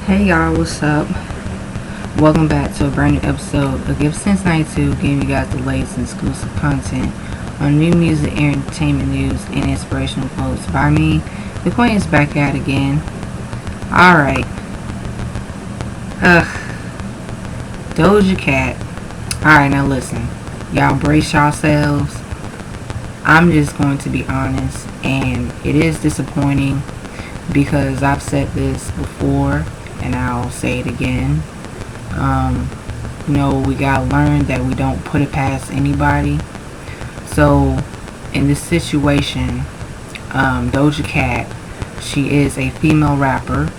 Hey y'all, what's up? Welcome back to a brand new episode of Gift Since 92, giving you guys the latest and exclusive content on new music, entertainment news, and inspirational quotes by me. The queen is back at it again. Alright. Doja Cat. Alright, now listen. Y'all brace yourselves. I'm just going to be honest, and it is disappointing because I've said this before and I'll say it again. We gotta learn that we don't put it past anybody. So in this situation, Doja Cat, she is a female rapper.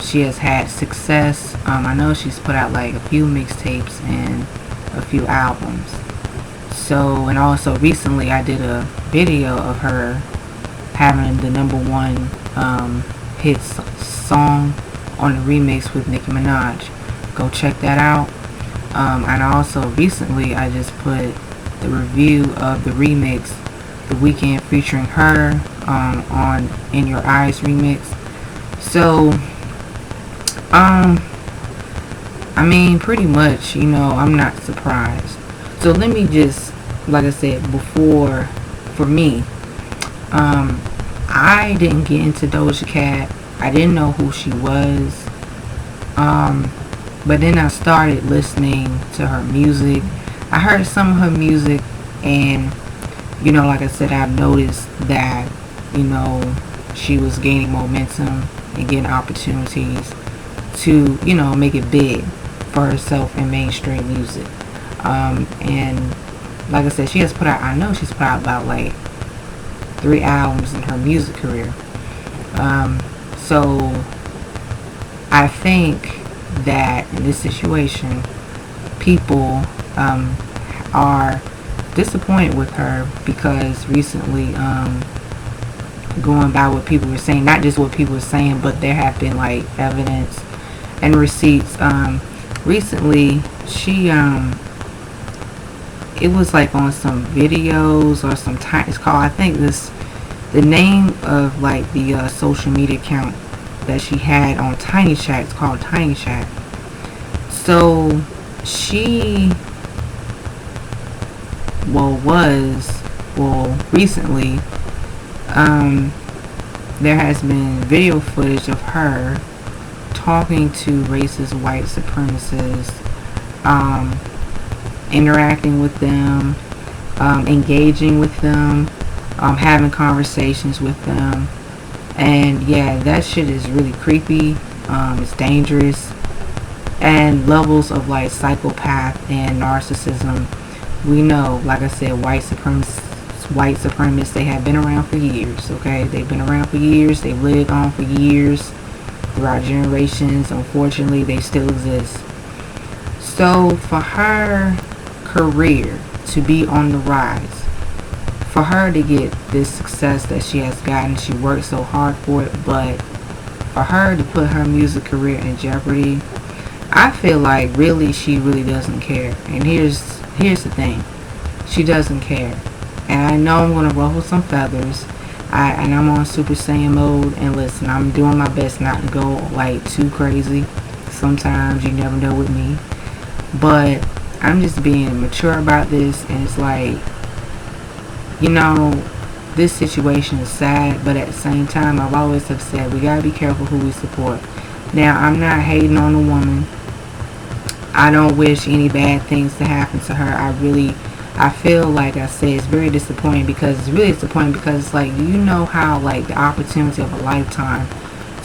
She has had success. I know she's put out like a few mixtapes and a few albums. So, and also recently I did a video of her having the number one hit song on the remix with Nicki Minaj. Go check that out. And also recently I just put the review of the remix, The Weeknd featuring her on In Your Eyes remix. So pretty much, I'm not surprised. So let me just, like I said before, for me, I didn't get into Doja Cat. I didn't know who she was. But then I started listening to her music. I heard some of her music, and like I said, I've noticed that she was gaining momentum and getting opportunities to make it big for herself in mainstream music. And like I said, she's put out about like 3 albums in her music career. So I think that in this situation, people are disappointed with her because recently, going by what people were saying, not just what people were saying, but there have been like evidence and receipts. Recently, she it was like on some videos or some time. It's called, I think the name of like the social media account that she had on Tiny Chat. It's called Tiny Chat. So she recently there has been video footage of her talking to racist white supremacists, interacting with them, engaging with them, having conversations with them. And yeah, that shit is really creepy. It's dangerous. And levels of like psychopath and narcissism. We know, like I said, white supremacists, they have been around for years, okay? They've been around for years. They've lived on for years. Throughout generations, unfortunately, they still exist. So for her career to be on the rise, for her to get this success that she has gotten, she worked so hard for it, but for her to put her music career in jeopardy, I feel like really she really doesn't care. And here's the thing, she doesn't care. And I know I'm gonna ruffle some feathers. And I'm on Super Saiyan mode, and listen, I'm doing my best not to go like too crazy. Sometimes you never know with me, but I'm just being mature about this. And it's like, this situation is sad, but at the same time, I've always have said we gotta be careful who we support. Now, I'm not hating on the woman. I don't wish any bad things to happen to her. I feel like I said, it's very disappointing because it's like, how like the opportunity of a lifetime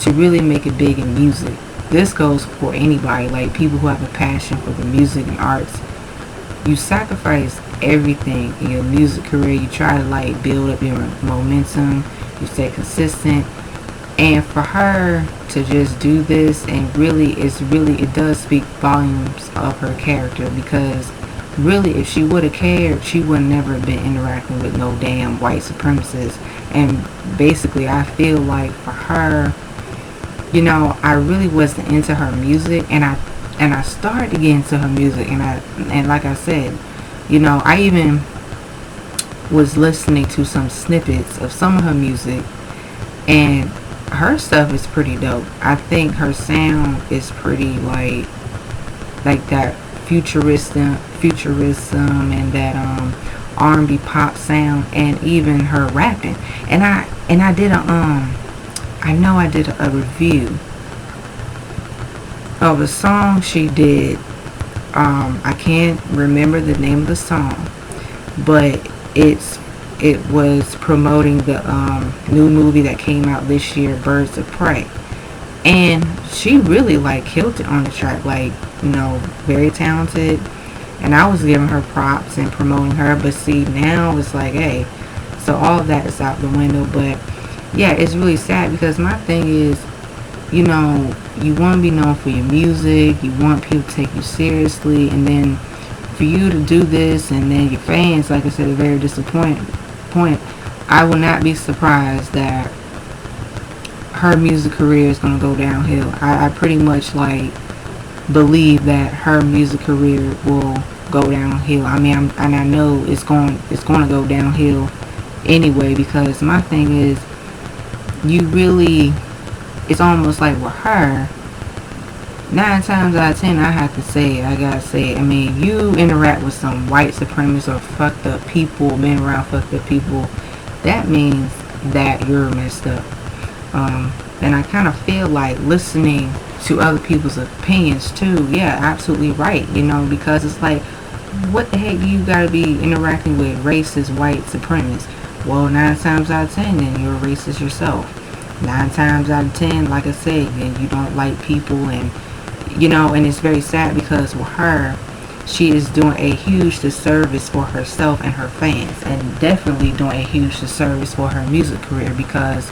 to really make it big in music. This goes for anybody, like people who have a passion for the music and arts. You sacrifice everything in your music career. You try to like build up your momentum. You stay consistent. And for her to just do this, and it does speak volumes of her character, because really, if she would have cared, she would never have been interacting with no damn white supremacists. And basically, I feel like for her, I really wasn't into her music, and I started to get into her music, and like I said, I even was listening to some snippets of some of her music, and her stuff is pretty dope. I think her sound is pretty like that futurism and that R&B pop sound, and even her rapping. And I did I know I did a review of a song she did. I can't remember the name of the song, but it was promoting the new movie that came out this year, Birds of Prey. And she really like killed it on the track, like, very talented. And I was giving her props and promoting her, but see, now it's like, hey, so all of that is out the window. But yeah, it's really sad because my thing is, you want to be known for your music, you want people to take you seriously, and then for you to do this, and then your fans, like I said, are very disappointed. I will not be surprised that her music career is going to go downhill. I pretty much like believe that her music career will go downhill. I mean, and I know it's going to go downhill anyway, because my thing is, it's almost like with her, 9 times out of 10, I gotta say it. I mean, you interact with some white supremacists or fucked up people, been around fucked up people, that means that you're messed up. And I kind of feel like listening to other people's opinions too. Yeah, absolutely right. Because it's like, what the heck do you gotta be interacting with racist white supremacists? Well, 9 times out of 10, then you're a racist yourself. 9 times out of 10, like I said, then you don't like people, and and it's very sad because with her, she is doing a huge disservice for herself and her fans, and definitely doing a huge disservice for her music career, because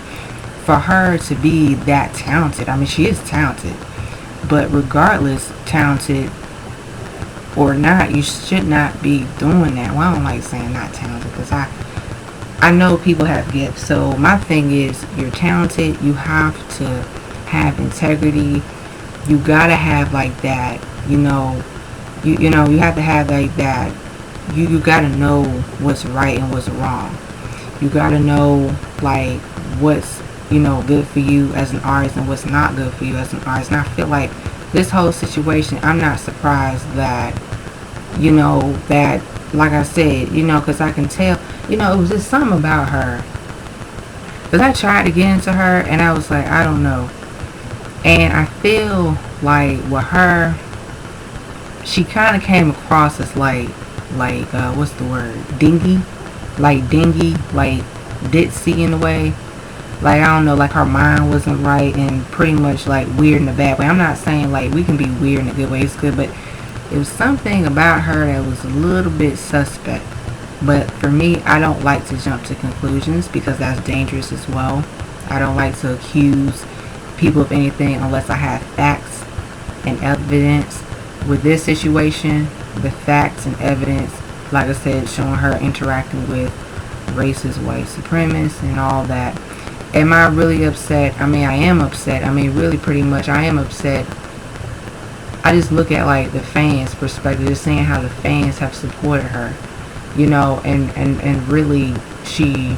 for her to be that talented, I mean, she is talented, but regardless, talented or not, you should not be doing that. Well, I don't like saying not talented, because I know people have gifts. So my thing is, you're talented, you have to have integrity. You gotta have like that, you have to have like that. You gotta know what's right and what's wrong. You gotta know like what's good for you as an artist and what's not good for you as an artist. And I feel like this whole situation, I'm not surprised that that, like I said, because I can tell, it was just something about her. Because I tried to get into her, and I was like, I don't know. And I feel like with her, she kind of came across as like what's the word? Dingy, like ditzy in a way. Like, I don't know, like her mind wasn't right, and pretty much like weird in a bad way. I'm not saying like we can be weird in a good way, it's good, but it was something about her that was a little bit suspect. But for me, I don't like to jump to conclusions, because that's dangerous as well. I don't like to accuse people of anything unless I have facts and evidence. With this situation, the facts and evidence, like I said, showing her interacting with racist white supremacists and all that. Am I really upset? I mean, I am upset. I mean, really, pretty much, I am upset. I just look at like the fans' perspective, just seeing how the fans have supported her, and really, she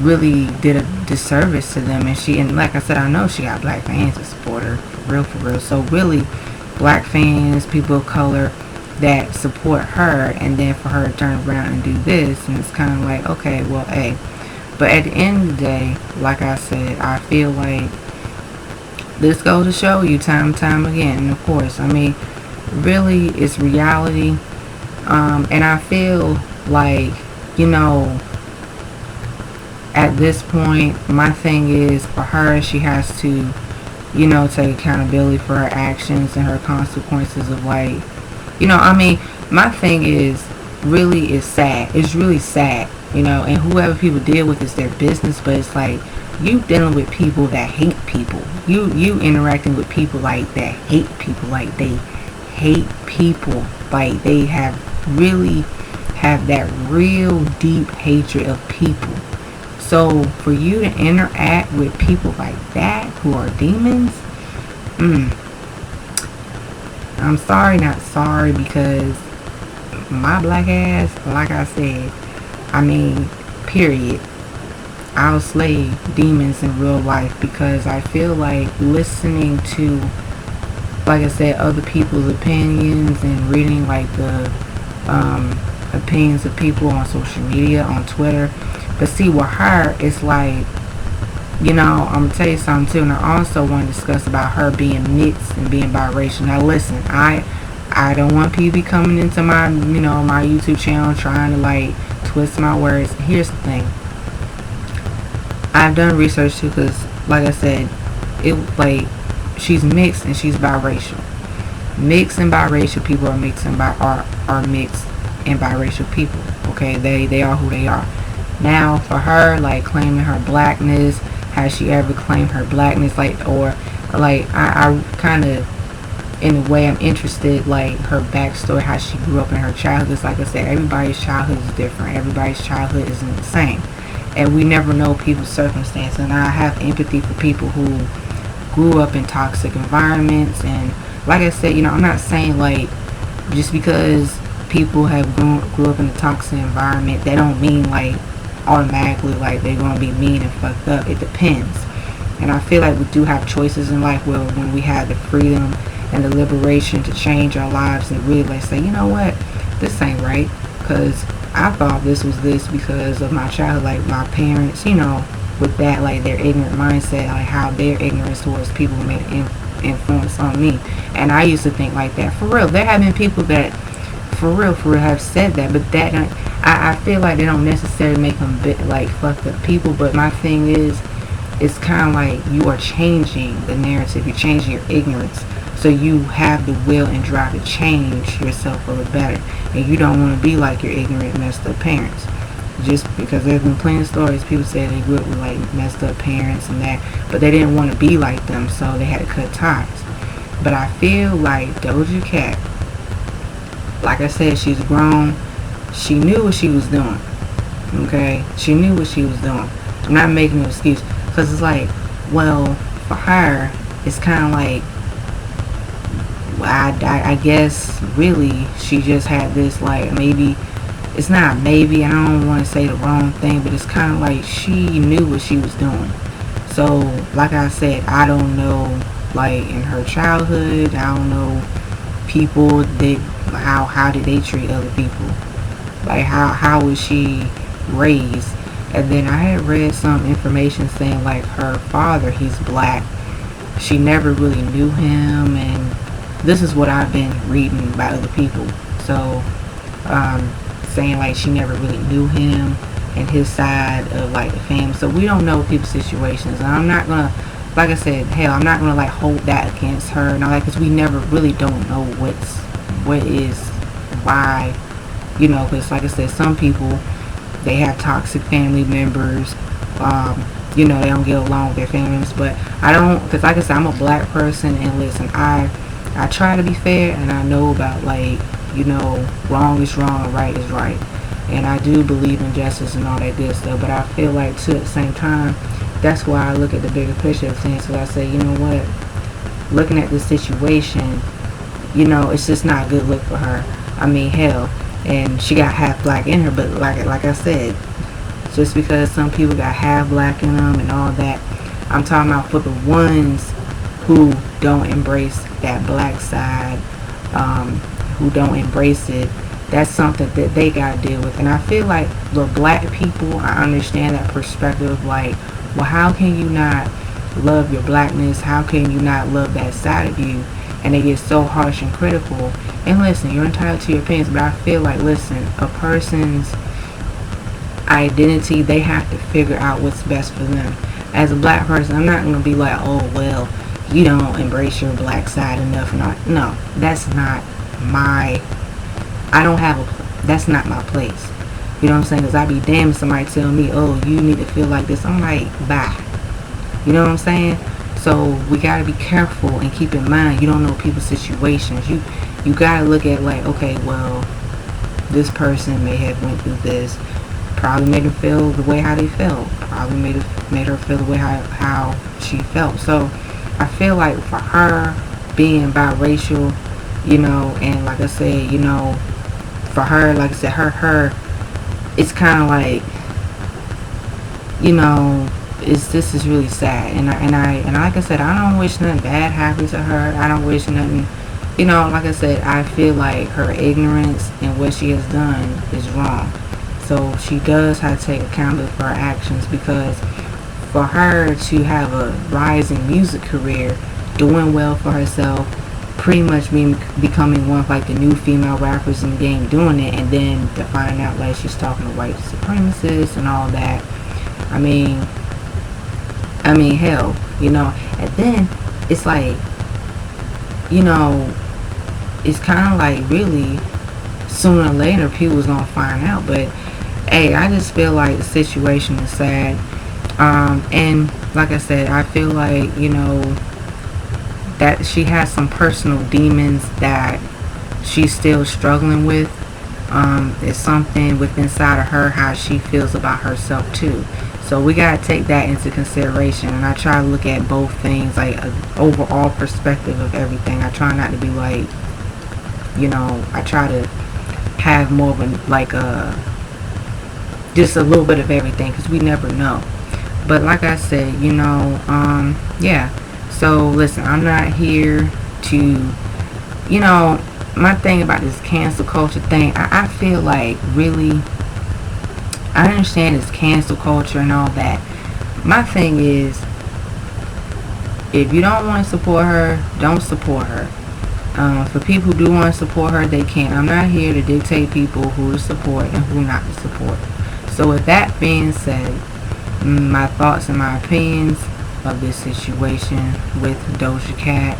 really did a disservice to them. And like I said, I know she got black fans to support her, for real. So really, black fans, people of color that support her, and then for her to turn around and do this, and it's kind of like, okay, well, hey. But at the end of the day, like I said, I feel like this goes to show you time and time again. And of course, I mean, really, it's reality. And I feel like, at this point, my thing is, for her, she has to, take accountability for her actions and her consequences of like, I mean, my thing is, really is sad. It's really sad, and whoever people deal with is their business, but it's like, you dealing with people that hate people. You interacting with people like that hate people, like they hate people, like they really have that real deep hatred of people. So for you to interact with people like that who are demons, I'm sorry, not sorry, because my black ass, like I said, I mean, period, I'll slay demons in real life, because I feel like listening to, like I said, other people's opinions and reading like the opinions of people on social media, on Twitter. But see, with her, it's like, I'm gonna tell you something too, and I also want to discuss about her being mixed and being biracial. Now, listen, I don't want people coming into my, my YouTube channel trying to like twist my words. Here's the thing. I've done research too, because, like I said, it like she's mixed and she's biracial. Mixed and biracial people are mixed and are mixed and biracial people. Okay, they are who they are. Now, for her, like claiming her blackness, has she ever claimed her blackness? Like, or like I kind of, in a way, I'm interested, like her backstory, how she grew up in her childhood. It's like I said, everybody's childhood is different. Everybody's childhood isn't the same, and we never know people's circumstances. And I have empathy for people who grew up in toxic environments. And like I said, I'm not saying like just because people have grew up in a toxic environment, that don't mean like automatically like they're gonna be mean and fucked up. It depends. And I feel like we do have choices in life where when we have the freedom and the liberation to change our lives and really like say, you know what, this ain't right, because I thought this was this because of my childhood, like my parents, with that, like their ignorant mindset, like how their ignorance towards people made an influence on me. And I used to think like that. For real, there have been people that for real have said that, but that I feel like they don't necessarily make them like fucked up people. But my thing is, it's kind of like you are changing the narrative, you're changing your ignorance, so you have the will and drive to change yourself for the better, and you don't want to be like your ignorant, messed up parents. Just because there's been plenty of stories, people say they grew up with like messed up parents and that, but they didn't want to be like them, so they had to cut ties. But I feel like Doja Cat, like I said, she's grown. She knew what she was doing. Okay? She knew what she was doing. I'm not making an excuse. Because it's like, well, for her, it's kind of like, I guess, really, she just had this, like, maybe, it's not maybe, I don't want to say the wrong thing, but it's kind of like she knew what she was doing. So, like I said, I don't know, like, in her childhood, I don't know people that, how did they treat other people? Like, how was she raised? And then I had read some information saying like her father, he's black. She never really knew him, and this is what I've been reading by other people. So, saying like she never really knew him and his side of like the family. So we don't know people's situations, and I'm not gonna, like I said, hell, I'm not gonna like hold that against her and all that, because we never really don't know what is why, because like I said, some people, they have toxic family members, they don't get along with their family members. But I don't, because like I said, I'm a black person, and listen, I try to be fair, and I know about like, wrong is wrong and right is right, and I do believe in justice and all that good stuff. But I feel like too, at the same time, that's why I look at the bigger picture of things. So I say, you know what, looking at this situation, it's just not a good look for her. I mean, hell, and she got half black in her, but like I said, just because some people got half black in them and all that, I'm talking about for the ones who don't embrace that black side, who don't embrace it, that's something that they got to deal with. And I feel like the black people, I understand that perspective of like, well, how can you not love your blackness? How can you not love that side of you? And they get so harsh and critical. And listen, you're entitled to your opinions, but I feel like, listen, a person's identity, they have to figure out what's best for them. As a black person, I'm not going to be like, oh, well, you don't embrace your black side enough. No, that's not my, I don't have a, that's not my place. You know what I'm saying? Because I'd be damned if somebody tell me, oh, you need to feel like this. I'm like, bye. You know what I'm saying? So we gotta be careful and keep in mind, you don't know people's situations. You gotta look at like, okay, well, this person may have went through this, probably made her feel the way how they felt, probably made her feel the way how she felt. So I feel like for her being biracial, and like I said, for her, like I said, her it's kind of like, you know, this is really sad. And like I said, I don't wish nothing bad happens to her. I don't wish nothing. You know, like I said, I feel like her ignorance and what she has done is wrong. So she does have to take accountability for her actions, because for her to have a rising music career, doing well for herself, pretty much becoming one of like the new female rappers in the game doing it, and then to find out like she's talking to white supremacists and all that. I mean, hell, you know. And then it's like, you know, it's kind of like really sooner or later people's gonna find out. But hey, I just feel like the situation is sad. And like I said, I feel like, you know, that she has some personal demons that she's still struggling with. It's something within inside of her how she feels about herself too. So we gotta take that into consideration. And I try to look at both things, like an overall perspective of everything. I try not to be like, you know, I try to have more of a like a just a little bit of everything, because we never know. But like I said, you know, yeah. So listen, I'm not here to, you know, my thing about this cancel culture thing, I feel like really, I understand it's cancel culture and all that. My thing is, if you don't want to support her, don't support her. For people who do want to support her, they can. I'm not here to dictate people who to support and who not to support. So with that being said, my thoughts and my opinions of this situation with Doja Cat.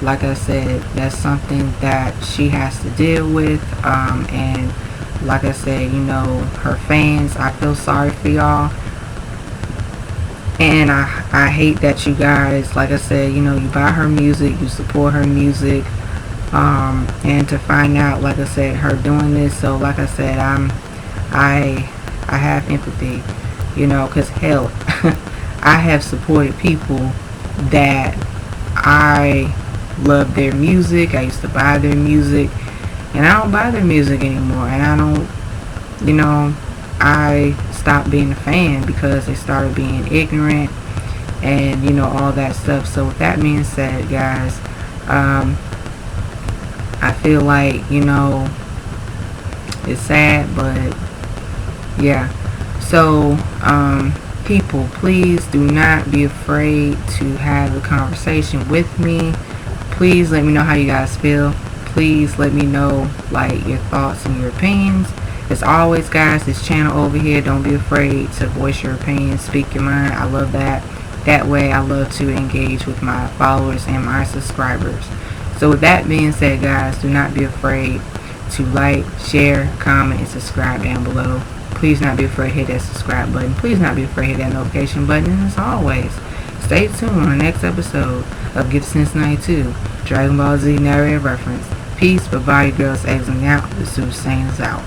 Like I said, that's something that she has to deal with. And like I said, you know, her fans, I feel sorry for y'all. And I hate that you guys, like I said, you know, you buy her music, you support her music. And to find out, like I said, her doing this. So like I said, I have empathy, you know, because hell, I have supported people that I love their music. I used to buy their music, and I don't buy their music anymore. And I don't, you know, I stopped being a fan because they started being ignorant and, you know, all that stuff. So with that being said, guys, I feel like, you know, it's sad, but yeah. So, people, please do not be afraid to have a conversation with me. Please let me know how you guys feel. Please let me know like your thoughts and your opinions. As always, guys, this channel over here, don't be afraid to voice your opinion, speak your mind. I love that. That way I love to engage with my followers and my subscribers. So with that being said, guys, do not be afraid to like, share, comment, and subscribe down below. Please not be afraid to hit that subscribe button. Please not be afraid to hit that notification button. And as always, stay tuned on the next episode of Gift Since 92, Dragon Ball Z narrative reference. Peace, bye-bye, girls, eggs, and out. The Soothsayers out.